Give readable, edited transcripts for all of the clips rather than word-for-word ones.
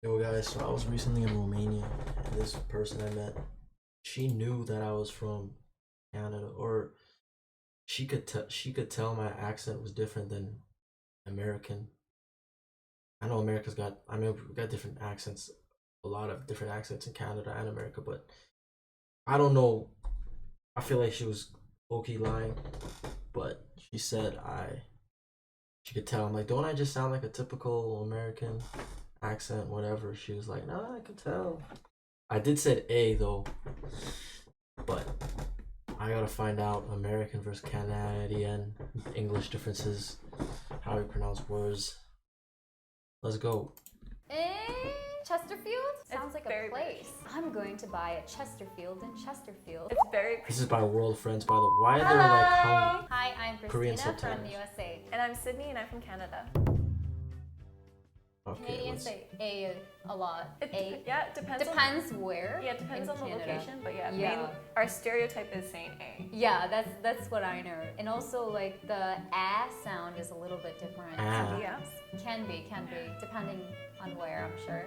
Yo guys, so I was recently in Romania and this person I met, she knew that I was from Canada, or she could tell my accent was different than American. I know we got different accents, a lot of different accents in Canada and America, but I don't know. I feel like she was low-key lying, but she could tell. I'm like, don't I just sound like a typical American accent, whatever? She was like, no, I could tell. I did said A though, but I gotta find out American versus Canadian English differences, how we pronounce words. Let's go. Chesterfield? Sounds like a very place. British. I'm going to buy a Chesterfield in Chesterfield. It's very. This is by World Friends, by the way. Why are there like how Hi, I'm Korean Christina from subtitles? the USA. And I'm Sydney, and I'm from Canada. okay, Canadians say A a lot. A. Yeah, it depends. Depends where. Yeah, it depends in on the Canada. location, but yeah, Yeah. our stereotype is saying A. Yeah, that's what I know. And also like the A sound is a little bit different. Ah. Yes. Can be, depending on where, I'm sure.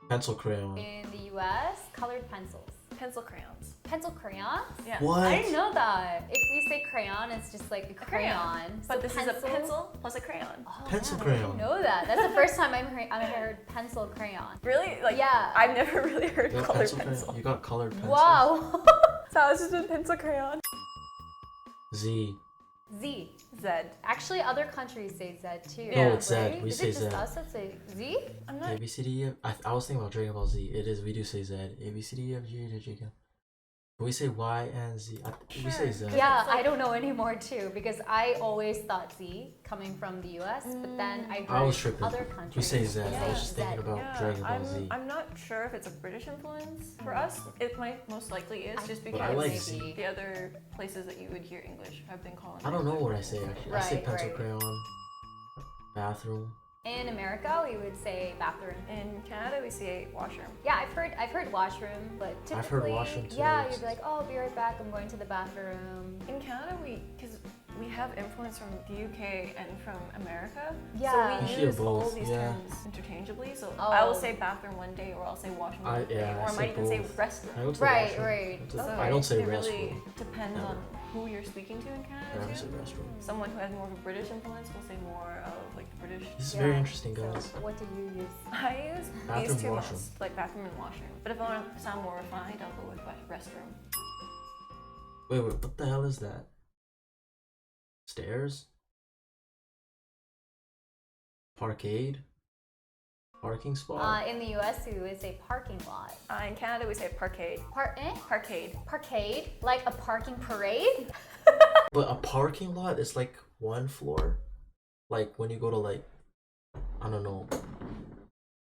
pencil crayon. In the US, colored pencils. Pencil crayons. Pencil crayons? Yeah. What? I didn't know that. If we say crayon, it's just like a crayon. But So this is a pencil plus a crayon. Oh, Pencil man, I crayon. didn't know that. That's the first time I've heard pencil crayon. Really? Like, Yeah. I've never really heard You got colored pencil pencil. crayon? You got colored pencil. Wow. So it's just a pencil crayon. Z. Z. Z. Actually, other countries say Z too. No, it's Z. right? We Is say it just Z. us that say Z? I'm not. A B C D E F. I was thinking about Dragon Ball Z. It is. We do say Z. A B C D E F G H I J K. But we say Y and Z. We say Z. Yeah, It's like- I don't know anymore too because I always thought Z coming from the US, but then I heard I was tripping. other countries. We say Z. I say was just thinking Z. about Yeah, Dragon Ball Z. I'm not sure if it's a British influence for us. It might most likely is just But because I like maybe. Z. the other places that you would hear English have been calling. I don't know what I say actually. I say Right, pencil right. crayon. Bathroom. In America, we would say bathroom. In Canada, we say washroom. Yeah, I've heard washroom, but typically, I've heard washroom too. Yeah, you'd be like, oh, I'll be right back. I'm going to the bathroom. In Canada, because we have influence from the UK and from America, Yeah. so You we hear use all both, these yeah. terms interchangeably. So Oh. I will say bathroom one day, or I'll say washroom I- one day, yeah, I or I say might even say both. restroom. I go to the Right, washroom. right. So Okay. I don't say It really restroom. depends Never. on who you're speaking to in I Canada. never too. say restroom. Someone who has more of a British influence will say more of like the British. This is Yeah. very interesting, So guys. what do you use? I use Bathroom, these two washroom. most, like bathroom and washroom. But if I want to sound more refined, I'll go with restroom. Wait, what the hell is that? Stairs? Parkade? Parking spot? In the US, we would say parking lot. In Canada, we say parkade. Parkade. Parkade? Like a parking parade? But a parking lot is like one floor? Like when you go to like, I don't know,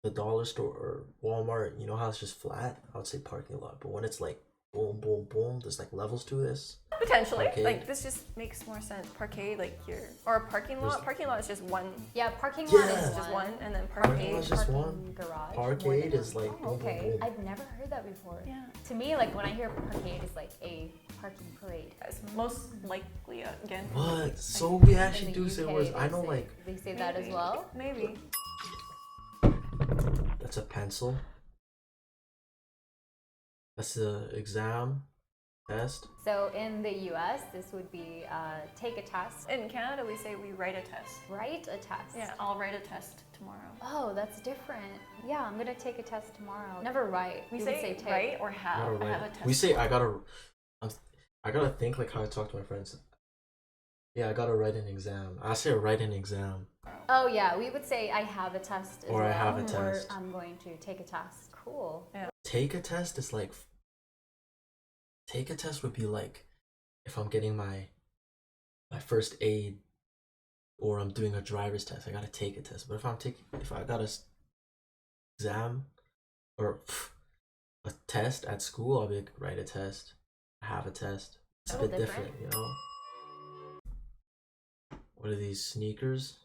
the dollar store or Walmart, you know how it's just flat? I would say parking lot. But when it's like boom, boom, boom, there's like levels to this. Potentially. Parkade. Like this just makes more sense. Parkade, like here. Or a parking lot. There's- Parking lot is just one. Yeah, parking lot Yeah. is It's just one. one, and then Parking parkade. lot's just Parking one. garage. Parkade more than is one. like boom, boom, okay. boom. I've never heard that before. Yeah. To me, like when I hear parkade, it's like a parking parade. It's most likely again. What? So we In actually the do say UK, words. they I know say- like they say that as Maybe. well. Maybe. that's a pencil. That's the exam test. So in the US, this would be take a test, In Canada, we say we write a test. write a test. Yeah, I'll write a test tomorrow. Oh, that's different. Yeah, I'm gonna take a test tomorrow. Never write. We would say take. write or I have. gotta I have a write. test. We say I gotta think like how I talk to my friends. Yeah, I gotta write an exam. I say write an exam. Oh yeah, we would say I have a test as Or I well, have a or test. I'm going to take a test. Cool. Take a test is like take a test would be like if I'm getting my first aid or I'm doing a driver's test, I gotta take a test. But if I got a exam or a test at school, I'll be like, write a test. I have a test. It's a Little bit different, different. you know? What are these sneakers?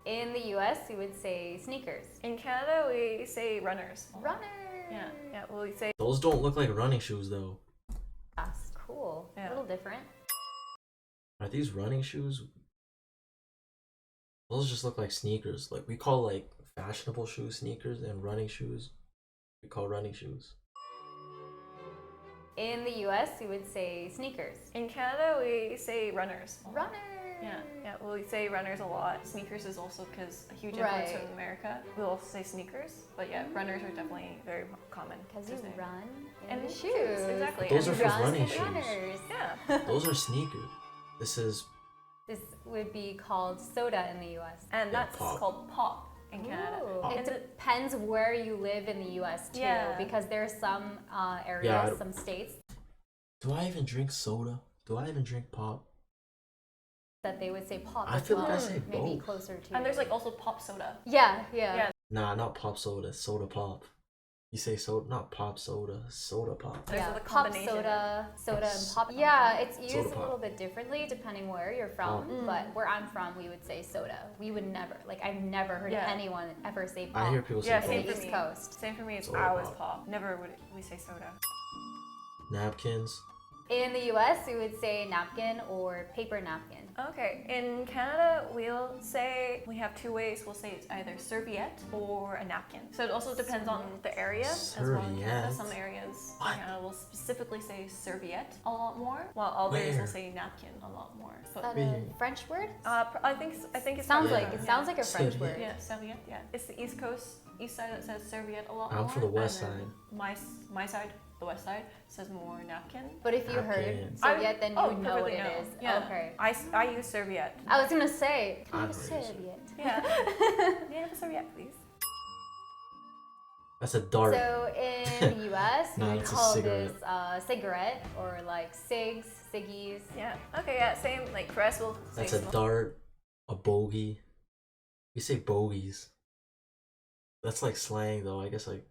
In the US, we would say sneakers. In Canada, we say runners. Runners. Yeah, yeah. Well, we say Those don't look like running shoes though. That's cool. Yeah. A little different. Are these running shoes? Those just look like sneakers. Like we call like fashionable shoes sneakers and running shoes. We call running shoes. In the US, we would say sneakers. In Canada, we say runners. Runners. Yeah, well, we say runners a lot. Sneakers is also because a huge influence Right. from America. We'll also say sneakers, but yeah, runners are definitely very common. Because to you say. run in And the shoes, shoes. exactly. Those And are for Run running in shoes. runners. Yeah, Those are sneakers. This is This would be called soda in the US. and Yeah, that's pop. called pop in Canada. Ooh. Pop. It depends where you live in the US too, Yeah. because there's some areas, Yeah, some states do I even drink soda? Do I even drink pop? that they would say pop. I as feel like I well, say maybe both. closer to. And there's like also pop soda. yeah. Yeah. Nah, not pop soda, soda pop. You say soda, not pop soda, soda pop. There's Yeah, the pop combination. soda and pop. Yeah, it's used Soda a pop. little bit differently depending where you're from. Mm. But where I'm from, we would say soda. We would never, like, I've never heard Yeah. anyone ever say pop. I hear people say Yeah, both. same in the for East me. Coast. Same for me. It's Soda always pop. pop. Never would we say soda. Napkins. In the US, we would say napkin or paper napkin. Okay, in Canada, we'll say we have two ways. We'll say it's either serviette or a napkin. So it also depends on the area as well. In Canada, Serviette? some areas What? in Canada will specifically say serviette a lot more, while others Where? will say napkin a lot more. Is But that a Really? French word? I think it's Sounds Yeah. like it sounds like a French Serviette. word. yeah, serviette. Yeah, it's the East Coast, east side that says serviette a lot I'm more. from the west and then side. My side, the west side, says more napkin. But if you heard Napkin. serviette, then you would know what perfectly it know. is. Yeah. Okay. I use serviette. I was gonna say, can I I have a know what it is. serviette? Yeah. May I have a serviette, please? That's a dart. So in the US, Nah, we it's a call cigarette. this cigarette or like cigs, ciggies. Yeah. Okay. Yeah. Same. Like for us, we'll say That's a smoke. dart, a bogey. We say bogeys. That's like slang though. I guess like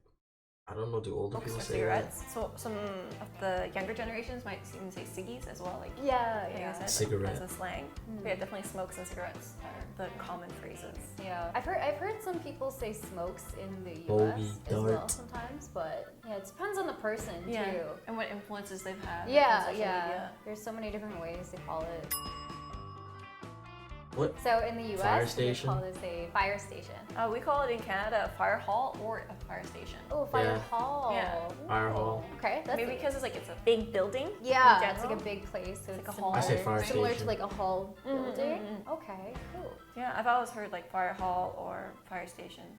I don't know. Do older Smokes people or say cigarettes. So some of the younger generations might even say ciggies as well. Like Yeah, like I yeah. said, Cigarette. as a slang. Mm. But yeah, definitely smokes and cigarettes are the common phrases. Yeah, I've heard some people say smokes in the US Bogey, as well dart. sometimes, but yeah, it depends on the person Yeah. too. And what influences they've had. Yeah, on social yeah. media. There's so many different ways to call it. What? So in the US, Fire we station? call this a fire station. We call it in Canada a fire hall or a fire station. Oh, fire Yeah. hall. Yeah. Fire hall. Okay, that's Maybe because it's a big building. yeah, in it's like a general. big place, so It's it's like a hall. I say fire similar to station. like a hall Mhm, building. mhm. Okay, cool. Yeah, I've always heard like fire hall or fire station.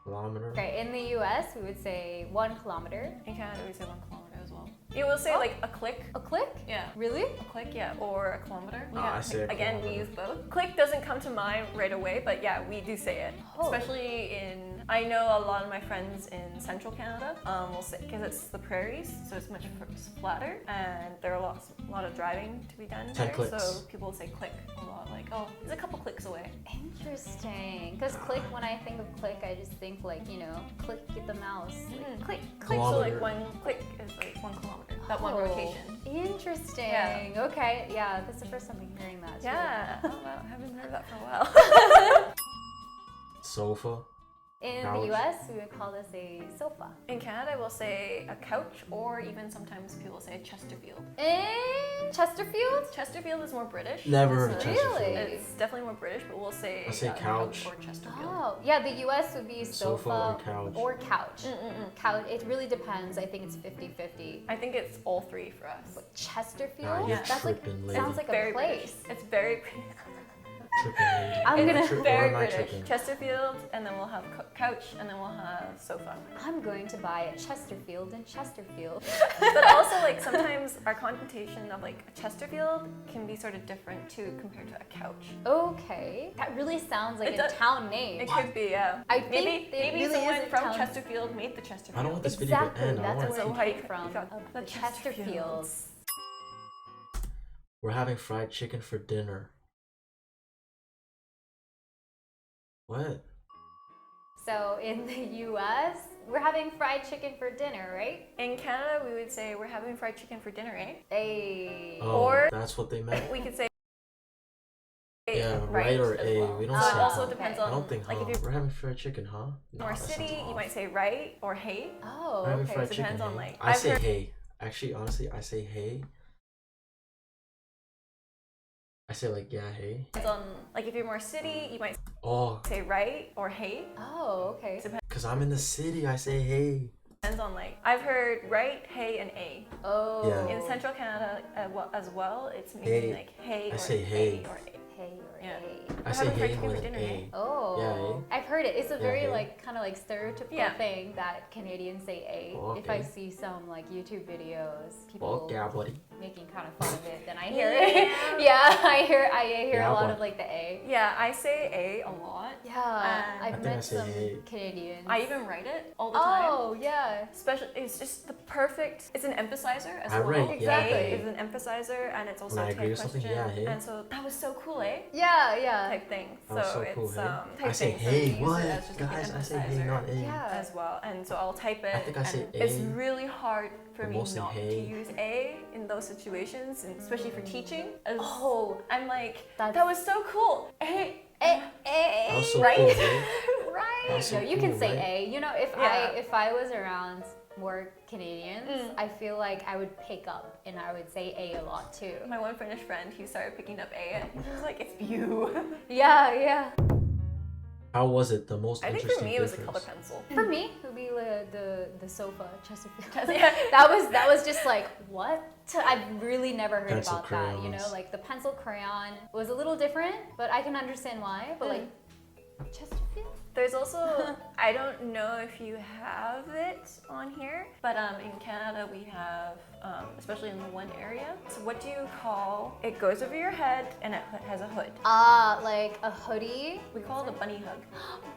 Kilometer. Okay, in the US, we would say 1 kilometer. In Canada, we say 1 kilometer as well. You will say Oh. like a click. A click? Yeah. Really? A click, yeah, or a kilometer. Ah, Yeah. I say a Again, we kilometer. use both. Click doesn't come to mind right away, but yeah, we do say it. Oh. Especially in, I know a lot of my friends in central Canada will say, because it's the prairies, so it's much flatter, and there are a lot of driving to be done 10 there. clicks. So people will say click a lot, like, oh, it's a couple clicks away. Interesting. Because click, when I think of click, I just think like, click with the mouse. Like, Click, click. So Kilometer. like 1 click is like 1 kilometer. That one oh, rotation. Interesting. Yeah. Okay, yeah, that's the first time I'm hearing that. It's really Yeah. cool. Oh wow, I haven't heard that for a while. Sofa. In Couch. the US, we would call this a sofa. In Canada, we'll say a couch, or even sometimes people say a Chesterfield. In Chesterfield? Chesterfield is more British. Never heard of It's, Chesterfield. Really? It's definitely more British, but we'll say, I say couch. or Chesterfield. Oh, yeah, the US would be Sofa sofa, or couch. or couch. Mm-mm-mm. Couch. It really depends. I think it's 50-50. I think it's all three for us. But Chesterfield? Nah, you're That's like tripping, lady. sounds like a Very place. British. It's very Tripping, lady. I'm Am I gonna- tri- or very am I British. tripping? Chesterfield, and then we'll have couch, and then we'll have sofa. I'm going to buy a Chesterfield in Chesterfield. But also, like sometimes our connotation of like a Chesterfield can be sort of different too compared to a couch. Okay, that really sounds like It a does- town name. It could be, yeah. I think maybe it maybe really someone is a from town- Chesterfield made the Chesterfield. I don't want this video to Exactly, end. I that's want where So it how you came from. got Of the the Chesterfields. We're having fried chicken for dinner. What? So in the US, we're having fried chicken for dinner, right? In Canada, we would say we're having fried chicken for dinner, eh? A Oh, Or- that's what they meant. We could say Yeah, right or as A. well. We don't So say it also huh. depends Okay. on I don't think like huh. if you're We're having fried chicken, huh? No, more that sounds city, you off. might say right or hey. Oh, We're having okay. fried so it chicken. depends on, hey. like, I I've say heard- hey. Actually, honestly, I say hey. I say like yeah, hey. It's on, like if you're more city, you might Oh, say right or hey. Oh, okay. cause I'm in the city. I say hey. Depends on like, I've heard right, hey, and a. Oh. Yeah. In Central Canada as well, it's meaning Hey. like hey I or say a hey. or a. Hey or Yeah. hey. I We're say having fried hey chicken with for an dinner, A. hey? Oh. Yeah, I've heard it. It's a very hey. like kind of like stereotypical Yeah. thing that Canadians say a. Oh, If I okay. see some like YouTube videos, people Oh, yeah, buddy. making kind of fun of it, then I hear it. Yeah, I hear Yeah, a lot but- of like the a. Yeah, I say a lot. Yeah, I I've think I met say some hey. Canadians. I even write it all the time. Oh yeah. Especially, it's just the perfect. It's an emphasizer as I well. write, yeah, Exactly. hey. It's an emphasizer, and it's also When I a agree type with something, question. yeah, hey. And so that was so cool, eh? Yeah, yeah. Type thing. That was so it's cool, hey? type I say thing, so hey, we use it what? as just like an Guys, I say hey, emphasizer not a. Yeah. as well. And so I'll type it. I think I say and it's a, really hard for but me mostly not hey. to use a in those situations, and especially for teaching. As Oh, I'm like, That's- that was so cool. Hey, That was so right? cool, hey? right. That's so No, you can cool, say right? a. You know, Yeah. if I was around more Canadians, I feel like I would pick up and I would say a lot too. My one Finnish friend, he started picking up A, and he was like, "It's you." Yeah, yeah. How was it? The most I think interesting for me, it was a difference? color pencil. For me, it would be the sofa Chesterfield. Yeah. that was just like what? I've really never heard Pencil about that. You know, crayons. like the pencil crayon was a little different, but I can understand why. But like Chesterfield. There's also, I don't know if you have it on here, but in Canada we have, especially in the one area. So what do you call, it goes over your head and it has a hood. Like a hoodie. We call it a bunny hug.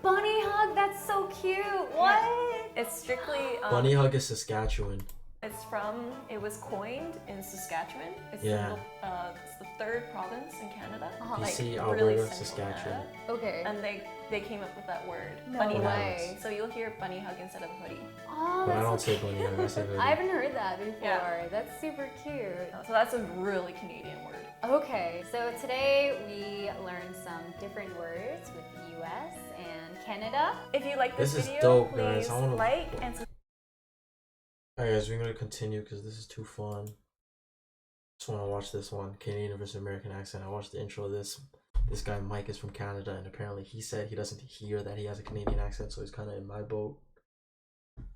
Bunny hug. That's so cute. What? It's strictly, Bunny hug is Saskatchewan. it was coined in Saskatchewan. It's, Yeah. It's the third province in Canada. BC, really Alberta, central Saskatchewan. Canada. Okay. And they came up with that word, No bunny way. hug. So you'll hear bunny hug instead of hoodie. Oh, But I that's don't so say bunny hug, I say hoodie. I haven't heard that before. Yeah. That's super cute. So that's a really Canadian word. Okay, so today we learned some different words with the US and Canada. If you like this, This is video, dope, guys. please I wanna- like and Alright guys, we're gonna continue because this is too fun. Just wanna watch this one, Canadian versus American accent. I watched the intro of this. This guy Mike is from Canada and apparently he said he doesn't hear that he has a Canadian accent, so he's kinda in my boat.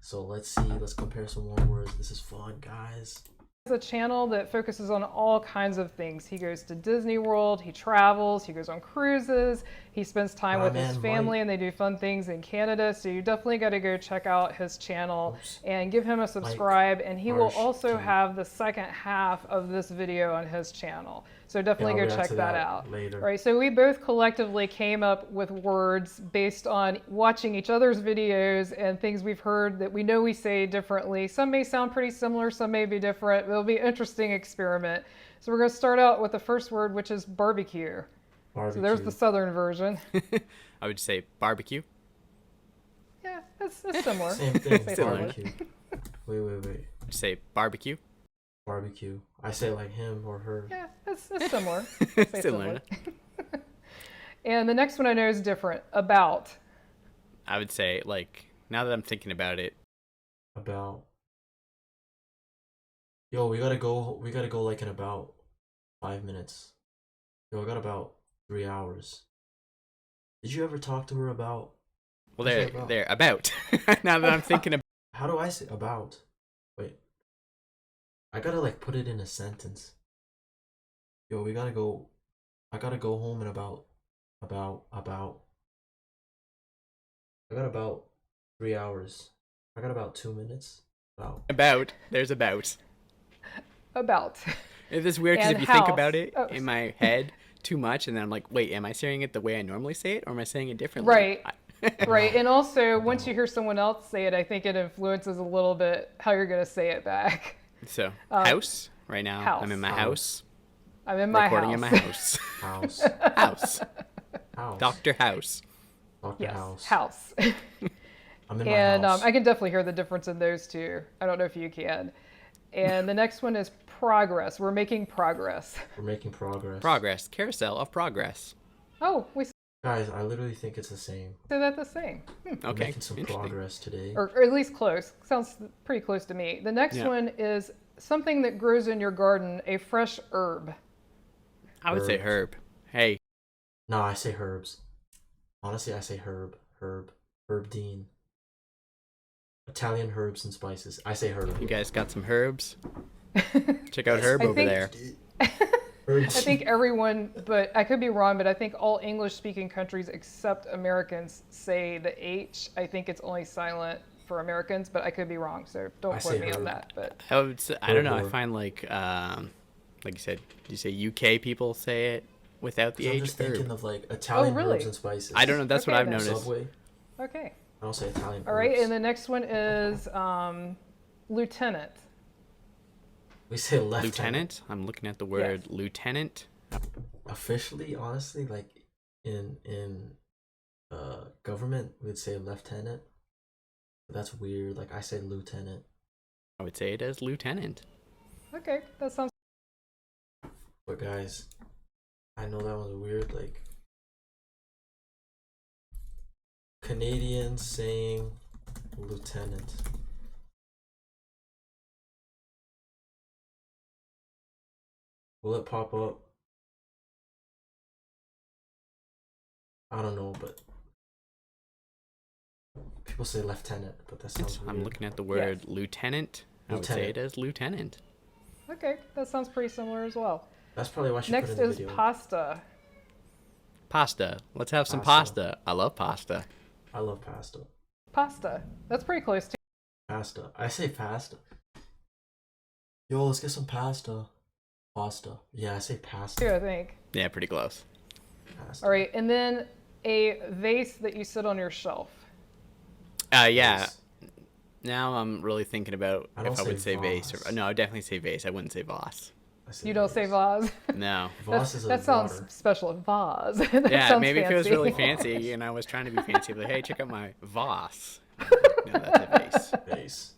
So let's see, let's compare some more words. This is fun, guys. It's a channel that focuses on all kinds of things. He goes to Disney World, he travels, he goes on cruises, he spends time My with his man, family, Mike. and they do fun things in Canada. So you definitely got to go check out his channel and give him a subscribe. And he will Harsh also to- have the second half of this video on his channel. So definitely Yeah, I'll go react check to that that out. later. Right. So we both collectively came up with words based on watching each other's videos and things we've heard that we know we say differently. Some may sound pretty similar, some may be different. It'll be an interesting experiment. So we're going to start out with the first word, which is barbecue. Barbecue. So there's the southern version. I would say barbecue. Yeah, it's similar. Same thing, Say similar. barbecue. Wait. I'd say barbecue. Barbecue. I say like him or her. Yeah, it's similar. Say Similar. And the next one I know is different. About. I would say, like, now that I'm thinking about it, About. Yo, we gotta go like in about 5 minutes. Yo, I got about 3 hours. Did you ever talk to her about? well, What's that about? there, about. Now that I'm thinking about How do I say about? Wait. I gotta like put it in a sentence. Yo, we gotta go. I gotta go home in about. I got about 3 hours. I got about 2 minutes. there's about. About. It's just weird because And if you think house. about it Oh. in my head too much, and then I'm like, wait, am I saying it the way I normally say it, or am I saying it differently? Right. Right. And also, once you hear someone else say it, I think it influences a little bit how you're going to say it back. So, house. Right now, house. I'm in my house. I'm in my Recording house. in my house. House. House. House. Dr. House. Dr. Yes, House. house. I'm in my And house. I can definitely hear the difference in those two. I don't know if you can. And the next one is progress. We're making progress. We're making progress. Progress. Carousel of progress. Oh, we say Guys, I literally think it's the same. that the same. We're Okay. making some Interesting. progress today. Or at least close. Sounds pretty close to me. The next Yeah. one is something that grows in your garden, a fresh herb. I would say Herbs. herb. Hey, No, I say herbs. Honestly, I say herb. Herb Dean. Italian herbs and spices. I say herb. you guys got some herbs? Check out Herb I over think- there. Herb I think everyone, but I could be wrong, but I think all English-speaking countries except Americans say the H. I think it's only silent for Americans, but I could be wrong, so don't I quote say me on herb. that. But I would say, I don't know. I Herb. find like you said, you say UK people say it without the I'm H. just thinking of like Italian really? herbs and spices. I don't know. That's what Okay, I've then. noticed. Subway. okay, I don't say Italian. all right, herbs. and the next one is lieutenant. We say lieutenant. Lieutenant. I'm looking at the word lieutenant. Officially, honestly, like in government, we'd say lieutenant. But that's weird. Like I say lieutenant. I would say it as lieutenant. Okay, that sounds. But guys, I know that was weird. Like Canadians saying lieutenant. Will it pop up? I don't know, but people say lieutenant, but that sounds weird. I'm looking at the word lieutenant. I would say Lieutenant. it as lieutenant. Okay, that sounds pretty similar as well. That's probably why she Next put in the is video. pasta. Pasta. Let's have some Pasta. pasta. I love pasta. I love pasta. Pasta. That's pretty close to. Pasta. I say pasta. Yo, let's get some pasta. Pasta. Yeah, I say pasta. I think. Yeah, pretty close. Pasta. All right, and then a vase that you sit on your shelf. Yeah. Yes. Now I'm really thinking about I don't if I would say say vase or vase. no, I would definitely say vase. I wouldn't say vase. I say You don't say vase. No. Vase is a That sounds water. special. Vase. That Yeah, sounds maybe if it was fancy. really fancy and I was trying to be fancy, like, hey, check out my vase. No, that's a vase. Vase.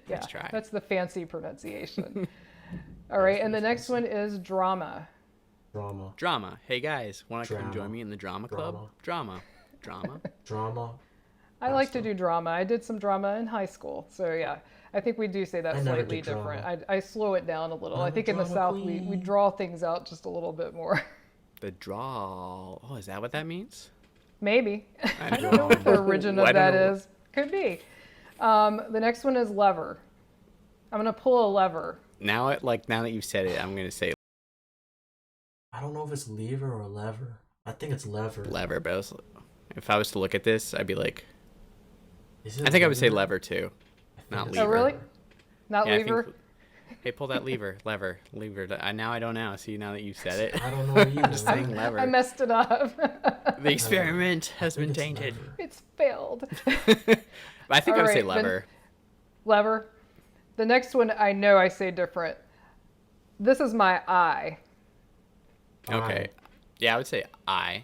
Yeah, Nice try. that's the fancy pronunciation. All right, and the pretty next one is drama. Drama. Drama. Hey guys, want to come Drama. join me in the drama club? Drama. Drama. Drama. I like to Pasta. do drama. I did some drama in high school, so yeah, I think we do say that I never slightly did drama. different. I slow it down a little. I I'm a think in the drama South we queen. draw things out just a little bit more. The draw. Oh, is that what that means? Maybe. I I don't know what the origin I of don't that know. is. Could be. The next one is lever. I'm gonna pull a lever. Now that you've said it, I'm gonna say I don't know if it's lever or lever. I think it's lever. lever, but if I was to look at this, I'd be like, Is it I think I would say lever? lever too. I think not it's Oh lever. really? Not Yeah, I lever. think, hey, pull that lever. Now I don't know. See, now that you've said it, I don't know either. I'm just saying man. lever. I messed it up. The experiment I has think been it's tainted. lever. It's failed. But I think I would say Alright, then- lever. Lever. The next one I know I say different. This is my eye. Okay. Yeah, I would say eye.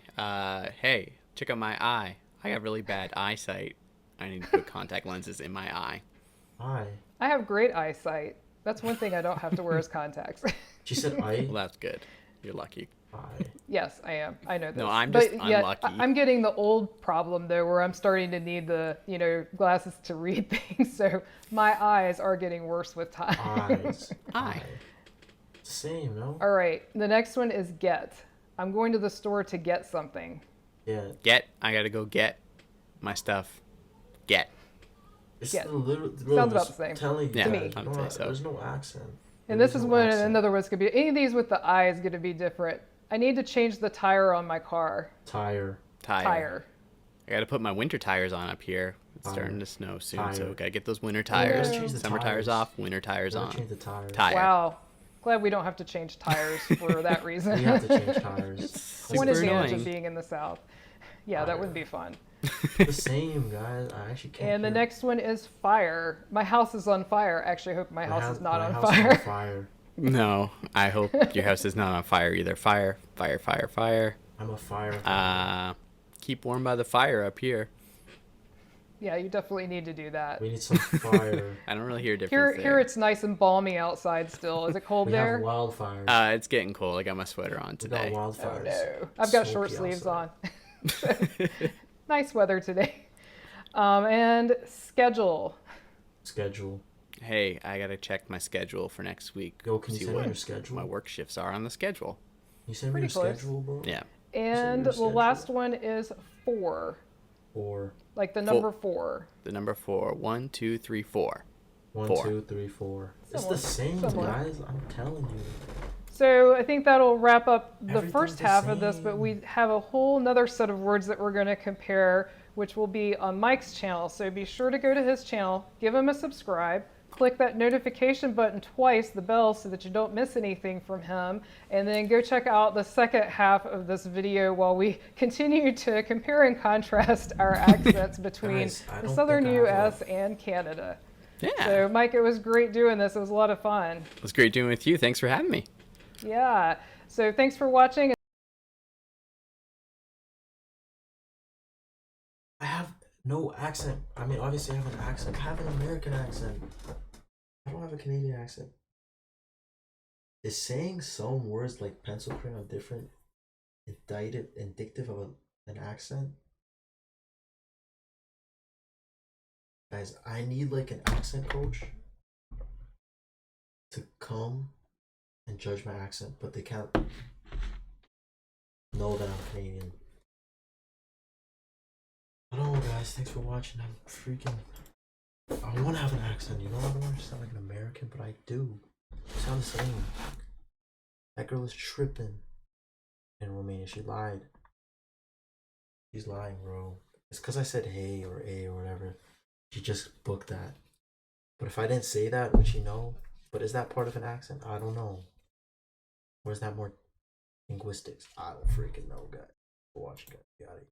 Hey, check out my eye. I got really bad eyesight. I need to put contact lenses in my eye. I. I have great eyesight. That's one thing I don't have to wear as contacts. She said I. Well, that's good. You're lucky. I. Yes, I am. I know this. No, I'm But just yet, unlucky. I'm getting the old problem though, where I'm starting to need the glasses to read things. So my eyes are getting worse with time. Eyes. Eye. Same, no? All right. The next one is get. I'm going to the store to get something. Yeah. I gotta go get my stuff. Get. It's Yeah. the little. Sounds about the same. Telling you Yeah, that. me. I would say so. There's no accent. And There's this is no when, accent. in other words, could be any of these with the I is going to be different. I need to change the tire on my car. Tire. Tire. I gotta put my winter tires on up here. It's Tire. starting to snow soon, so Tire. gotta get those winter You tires. gotta change the Summer tires tires. off, winter tires Gotta on. change the tires. Tire. Wow. Glad we don't have to change tires for that reason. We have to change tires. One Super advantage annoying. of being in the South. Yeah, that would be fun. The same, guys. I actually can't. And the hear. next one is fire. My house is on fire. Actually, I hope my house is not my on house is fire. fire. No, I hope your house is not on fire either. Fire, fire, fire, fire. I'm a fire. Keep warm by the fire up here. Yeah, you definitely need to do that. We need some fire. I don't really hear a Here, difference here it's nice and balmy outside still. Is it cold We there? have wildfires. It's getting cold. I got my sweater on we got today. wildfires. No, I've got short Smoky sleeves outside. on. Nice weather today. And schedule. Schedule. Hey, I gotta check my schedule for next week. Yo, can you See send me what your schedule? my work shifts are on the schedule. You send me Pretty your close. schedule, bro? Yeah. And your the schedule? last one is 4, Or like the number 4. The number 4. 1, 2, 3, 4. 1, Four. 2, 3, 4. It's Similar. the same, Similar. guys. I'm telling you. So I think that'll wrap up the Everything's first the half of this, but same. we have a whole nother set of words that we're going to compare, which will be on Mike's channel. So be sure to go to his channel, give him a subscribe, click that notification button twice, the bell, so that you don't miss anything from him, and then go check out the second half of this video while we continue to compare and contrast our accents between Guys, I the don't southern think I have US and Canada. Yeah. So Mike, it was great doing this. It was a lot of fun. It was great doing with you. Thanks for having me. Yeah. So thanks for watching. I have no accent. I mean, obviously, I have an accent. I have an American accent. I don't have a Canadian accent. Is saying some words like pencil crayon different indicative of an accent? Guys, I need like an accent coach to come and judge my accent, but they can't know that I'm Canadian. I don't know, guys. Thanks for watching. I'm freaking. I want to have an accent, you know? I don't want to sound like an American, but I do. I sound the same. That girl is tripping in Romania. She lied. She's lying, bro. It's because I said hey or a or whatever. She just booked that. But if I didn't say that, would she know? But is that part of an accent? I don't know. Or is that more linguistics? I don't freaking know, guys. Watch, guys. Got it.